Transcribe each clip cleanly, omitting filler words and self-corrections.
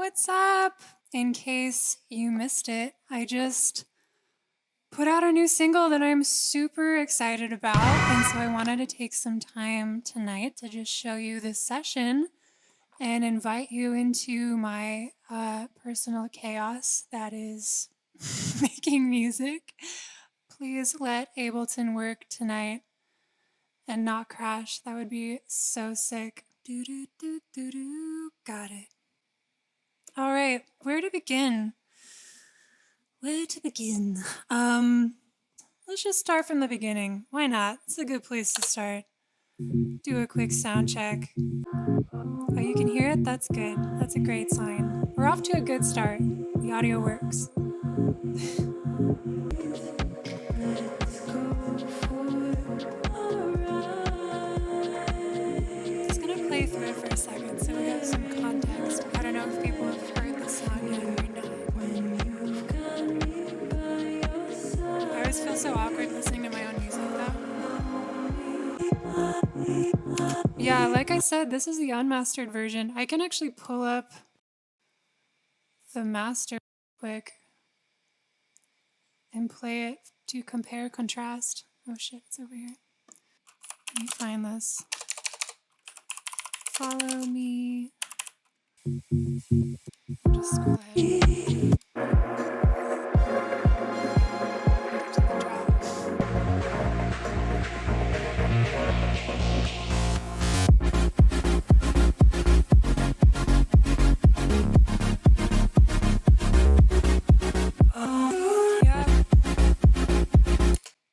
what's up? In case you missed it, I just put out a new single that I'm super excited about. And so I wanted to take some time tonight to just show you this session and invite you into my personal chaos that is making music. Please let Ableton work tonight and not crash. That would be so sick. Do do do do do. Got it. All right, where to begin? Let's just start from the beginning. Why not? It's a good place to start. Do a quick sound check. Oh, you can hear it? That's good. That's a great sign. We're off to a good start. The audio works. Just gonna play through it for a second so we have some context. I don't know if people have heard the song yet or not. I always feel so awkward listening to my own music though. Yeah, like I said, this is the unmastered version. I can actually pull up the master quick and play it to compare contrast. Oh shit, it's over here. Let me find this. Follow me. Just go ahead.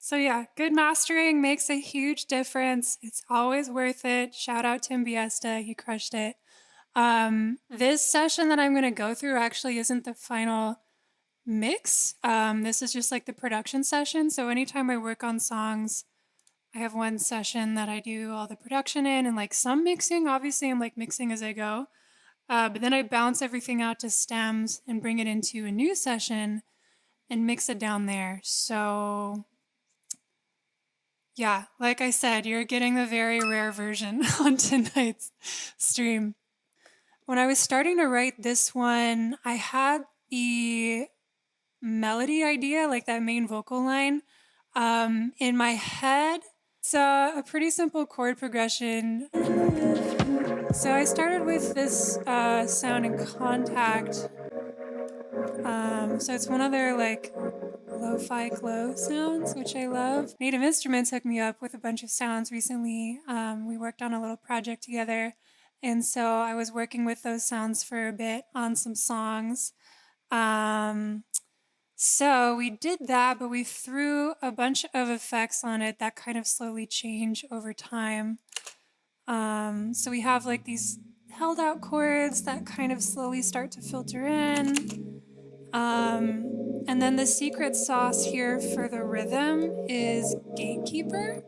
So yeah, good mastering makes a huge difference. It's always worth it. Shout out Tim Biesta, he crushed it. This session that I'm gonna go through actually isn't the final mix. This is just like the production session. So anytime I work on songs, I have one session that I do all the production in and like some mixing. Obviously, I'm like mixing as I go. But then I bounce everything out to stems and bring it into a new session and mix it down there. So yeah, like I said, you're getting the very rare version on tonight's stream. When I was starting to write this one, I had the melody idea, like that main vocal line, in my head. It's a pretty simple chord progression. So I started with this sound in Contact. So it's one of their like lo-fi glow sounds, which I love. Native Instruments hooked me up with a bunch of sounds recently. We worked on a little project together, and so I was working with those sounds for a bit on some songs. So we did that, but we threw a bunch of effects on it that kind of slowly change over time. So we have like these held out chords that kind of slowly start to filter in. And then the secret sauce here for the rhythm is Gatekeeper.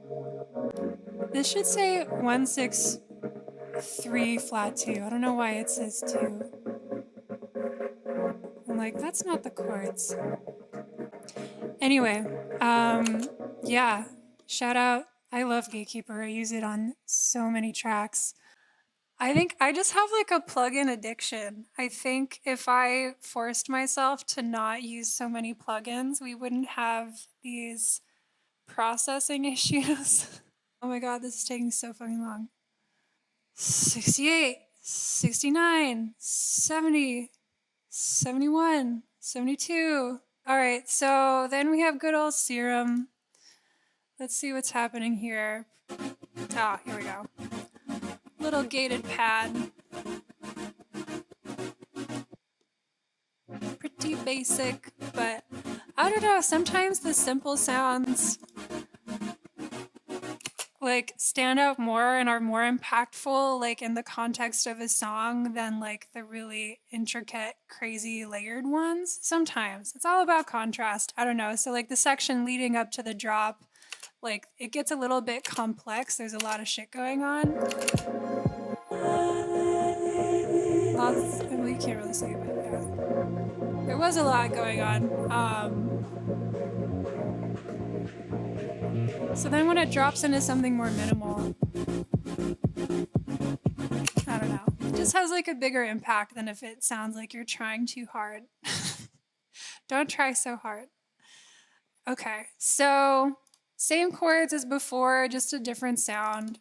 This should say 163 flat 2. I don't know why it says 2. I'm like, that's not the chords. Anyway, yeah, shout out. I love Gatekeeper. I use it on so many tracks. I think I just have like a plugin addiction. I think if I forced myself to not use so many plugins, we wouldn't have these processing issues. Oh my god, this is taking so fucking long. 68, 69, 70, 71, 72. All right, so then we have good old Serum. Let's see what's happening here. Ah, here we go. Little gated pad. Pretty basic, but I don't know, sometimes the simple sounds like stand out more and are more impactful like in the context of a song than like the really intricate, crazy layered ones. Sometimes it's all about contrast. I don't know. So like the section leading up to the drop, like it gets a little bit complex. There's a lot of shit going on. Lots, well, you can't really say, but yeah. There was a lot going on. So then when it drops into something more minimal, I don't know. It just has like a bigger impact than if it sounds like you're trying too hard. Don't try so hard. Okay, so same chords as before, just a different sound.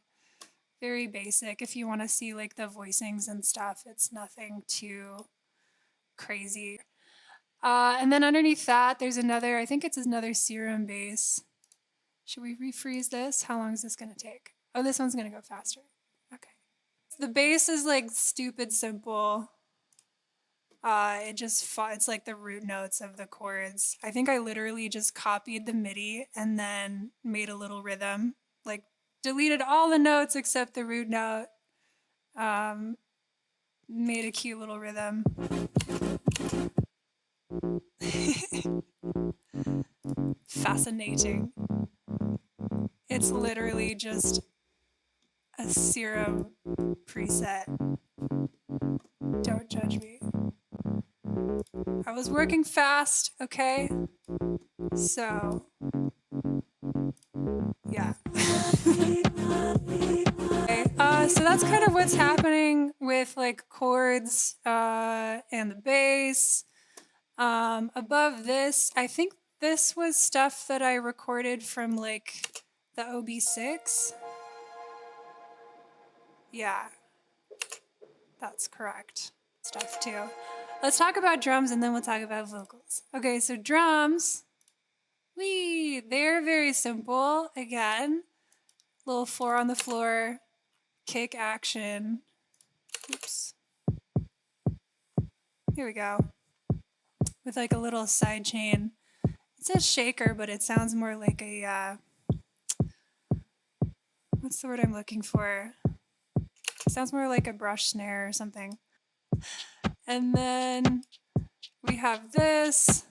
Very basic. If you want to see like the voicings and stuff, it's nothing too crazy. And then underneath that, there's another, I think it's another Serum bass. Should we refreeze this? How long is this going to take? Oh, this one's going to go faster. Okay. The bass is like stupid simple. It's like the root notes of the chords. I think I literally just copied the MIDI and then made a little rhythm, like deleted all the notes except the root note. Made a cute little rhythm. Fascinating. It's literally just a Serum preset. Don't judge me. I was working fast, okay? So, yeah. Okay, so that's kind of what's happening with like chords and the bass. Above this, I think this was stuff that I recorded from like the OB6. Yeah, that's correct. Stuff too. Let's talk about drums and then we'll talk about vocals. Okay, so drums, they're very simple. Again, little 4 on the floor, kick action. Oops. Here we go. With like a little side chain. It says shaker, but it sounds more like a, what's the word I'm looking for? It sounds more like a brush snare or something. And then we have this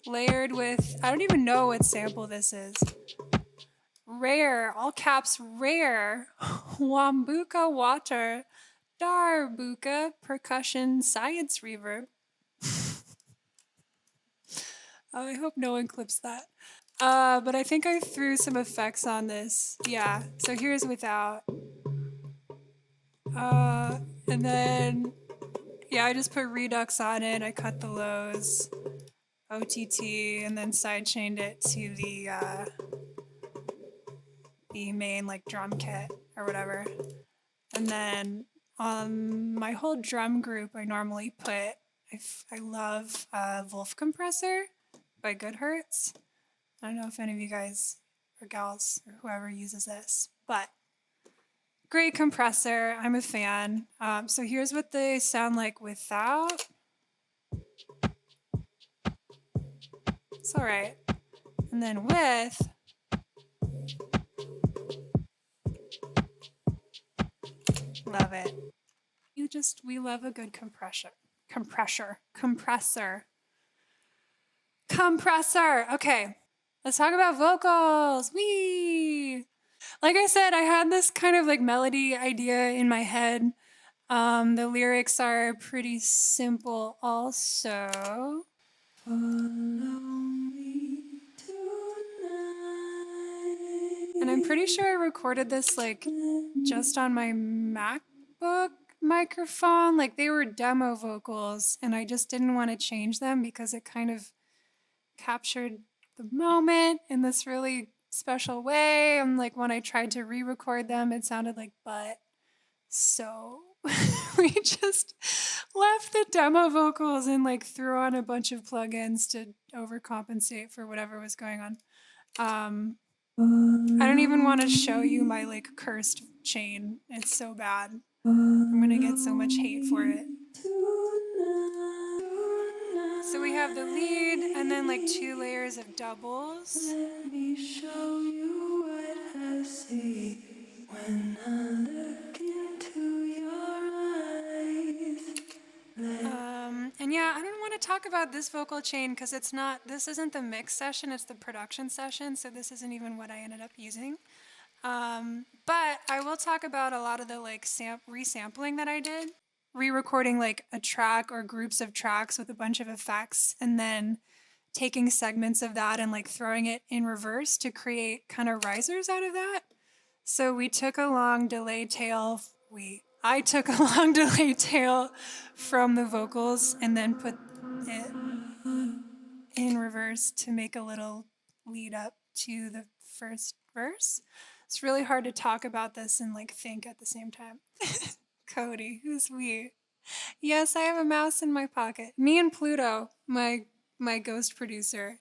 layered with, I don't even know what sample this is. Rare, all caps rare, Wambuka water, Darbuka percussion science reverb. Oh, I hope no one clips that. But I think I threw some effects on this. Yeah, so here's without. And then, yeah, I just put Redux on it. I cut the lows, OTT, and then sidechained it to the main like drum kit or whatever. And then on my whole drum group, I normally put, I love Wolf Compressor by Goodhertz. I don't know if any of you guys or gals or whoever uses this, but great compressor. I'm a fan. So here's what they sound like without. It's all right. And then with. Love it. We love a good compressor. Okay, let's talk about vocals. Whee! Like I said, I had this kind of like melody idea in my head. The lyrics are pretty simple also. Follow me tonight. And I'm pretty sure I recorded this like just on my MacBook microphone. Like they were demo vocals and I just didn't want to change them because it kind of captured the moment in this really special way. And like when I tried to re-record them, it sounded like butt. So we just left the demo vocals and like threw on a bunch of plugins to overcompensate for whatever was going on. I don't even want to show you my like cursed chain. It's so bad. I'm gonna get so much hate for it. So we have the lead and then like 2 layers of doubles. Let me show you what I see when I look into your eyes. And yeah, I don't want to talk about this vocal chain because this isn't the mix session, it's the production session, so this isn't even what I ended up using. But I will talk about a lot of the like resampling that I did. Re-recording like a track or groups of tracks with a bunch of effects and then taking segments of that and like throwing it in reverse to create kind of risers out of that. So we took a long delay tail, I took a long delay tail from the vocals and then put it in reverse to make a little lead up to the first verse. It's really hard to talk about this and like think at the same time. Cody, who's we? Yes, I have a mouse in my pocket. Me and Pluto, my ghost producer,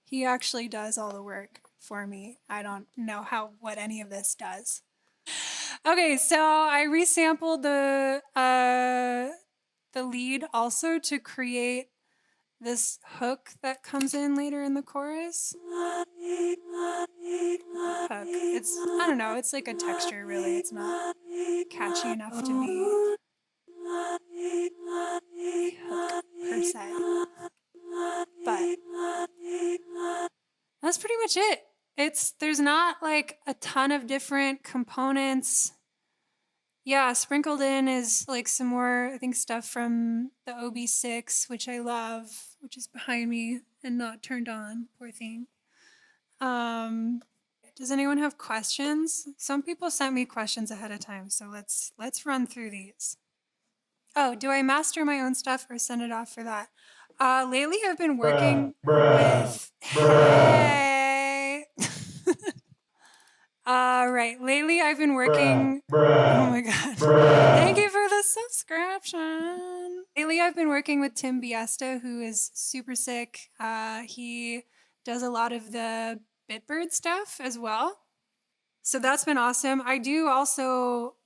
he actually does all the work for me. I don't know what any of this does. Okay, so I resampled the lead also to create this hook that comes in later in the chorus. Hook. I don't know, it's like a texture really. It's not catchy enough to be a hook per se. But that's pretty much it. There's not like a ton of different components. Yeah, sprinkled in is like some more, I think, stuff from the OB6, which I love, which is behind me and not turned on. Poor thing. Does anyone have questions? Some people sent me questions ahead of time, so let's run through these. Oh, do I master my own stuff or send it off for that? Lately I've been working with... Hey! Right. Lately I've been working... Oh my god. Thank you for the subscription. Lately I've been working with Tim Biesta, who is super sick. He does a lot of the Bitbird stuff as well. So that's been awesome. I do also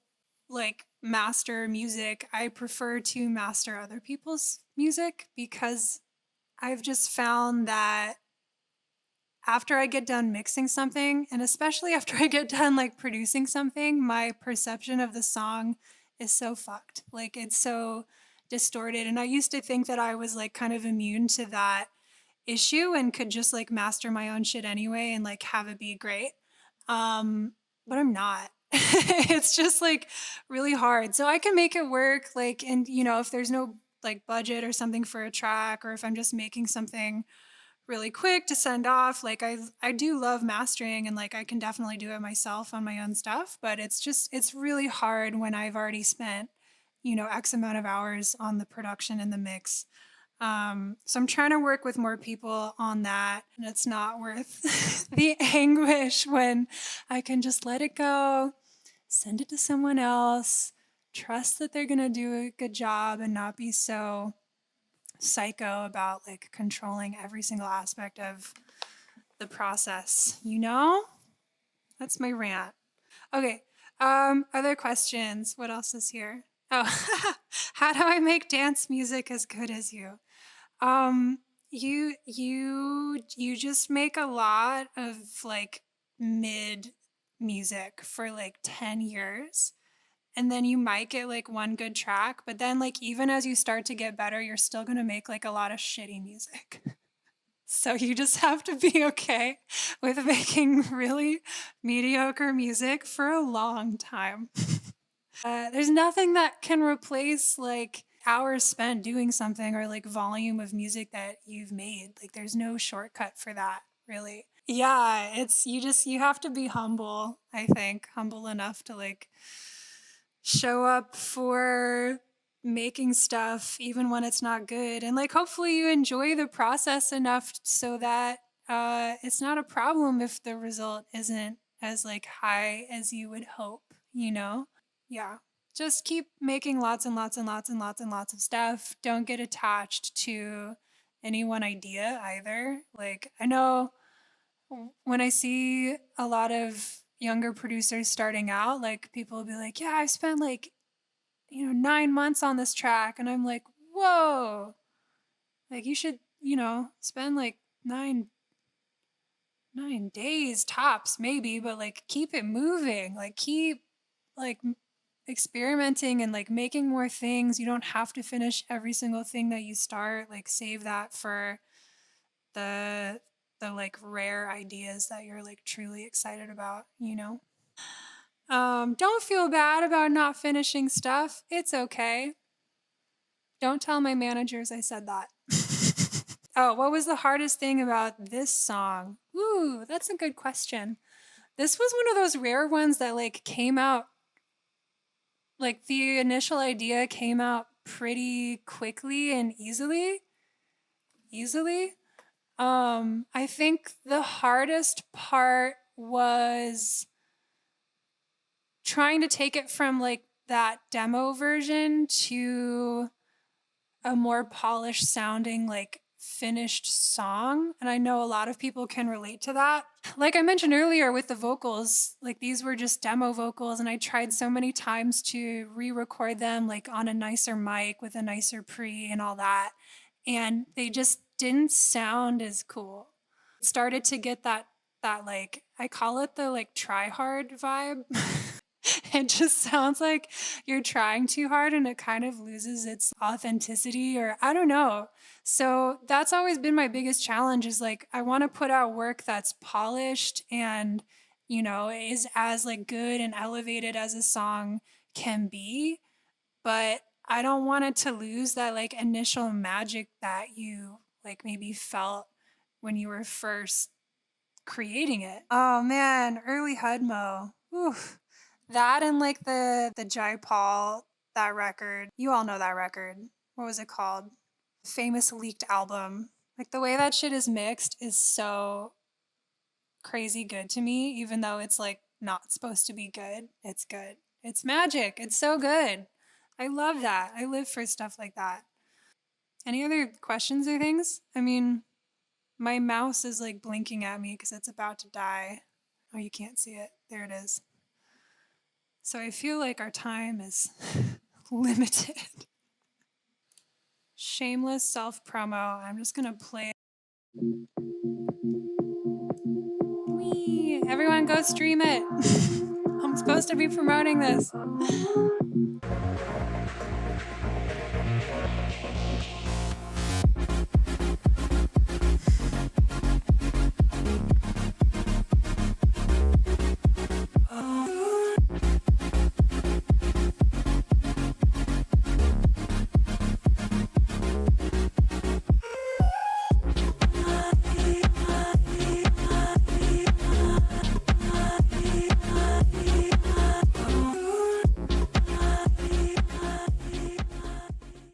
like master music. I prefer to master other people's music because I've just found that after I get done mixing something, and especially after I get done like producing something, my perception of the song is so fucked. Like it's so distorted. And I used to think that I was like kind of immune to that issue and could just like master my own shit anyway and like have it be great. But I'm not. It's just like really hard. So I can make it work like, and you know, if there's no like budget or something for a track, or if I'm just making something really quick to send off, like I do love mastering and like I can definitely do it myself on my own stuff, but it's really hard when I've already spent, you know, X amount of hours on the production and the mix. So I'm trying to work with more people on that, and it's not worth the anguish when I can just let it go, send it to someone else, trust that they're gonna do a good job and not be so psycho about like controlling every single aspect of the process, you know? That's my rant. Okay, other questions? What else is here? Oh, how do I make dance music as good as you? You just make a lot of like mid music for like 10 years. And then you might get like one good track, but then like even as you start to get better, you're still going to make like a lot of shitty music. So you just have to be okay with making really mediocre music for a long time. There's nothing that can replace like hours spent doing something or like volume of music that you've made. Like there's no shortcut for that, really. Yeah, you have to be humble, I think, humble enough to like show up for making stuff even when it's not good, and like hopefully you enjoy the process enough so that it's not a problem if the result isn't as like high as you would hope, you know? Yeah, just keep making lots and lots and lots and lots and lots of stuff. Don't get attached to any one idea either. Like I know when I see a lot of younger producers starting out, like people will be like, yeah, I've spent like, you know, 9 months on this track. And I'm like, whoa, like you should, you know, spend like 9 days tops maybe, but like keep it moving, like keep like experimenting and like making more things. You don't have to finish every single thing that you start. Like save that for the like rare ideas that you're like truly excited about, you know? Don't feel bad about not finishing stuff. It's okay. Don't tell my managers I said that. Oh, what was the hardest thing about this song? Ooh, that's a good question. This was one of those rare ones that like came out like the initial idea came out pretty quickly and easily. I think the hardest part was trying to take it from like that demo version to a more polished sounding, like finished song. And I know a lot of people can relate to that. Like I mentioned earlier with the vocals, like these were just demo vocals, and I tried so many times to re record them like on a nicer mic with a nicer pre and all that. And they just didn't sound as cool. It started to get that like I call it the like try hard vibe. It just sounds like you're trying too hard and it kind of loses its authenticity, or I don't know. So that's always been my biggest challenge is like I want to put out work that's polished and is as like good and elevated as a song can be, but I don't want it to lose that like initial magic that you like maybe felt when you were first creating it. Oh man, early Hudmo. Oof. That and like the Jai Paul, that record. You all know that record. What was it called? Famous leaked album. Like the way that shit is mixed is so crazy good to me, even though it's like not supposed to be good. It's good. It's magic. It's so good. I love that. I live for stuff like that. Any other questions or things? I mean, my mouse is like blinking at me because it's about to die. Oh, you can't see it. There it is. So I feel like our time is limited. Shameless self promo. I'm just gonna play it. Whee! Everyone go stream it. I'm supposed to be promoting this.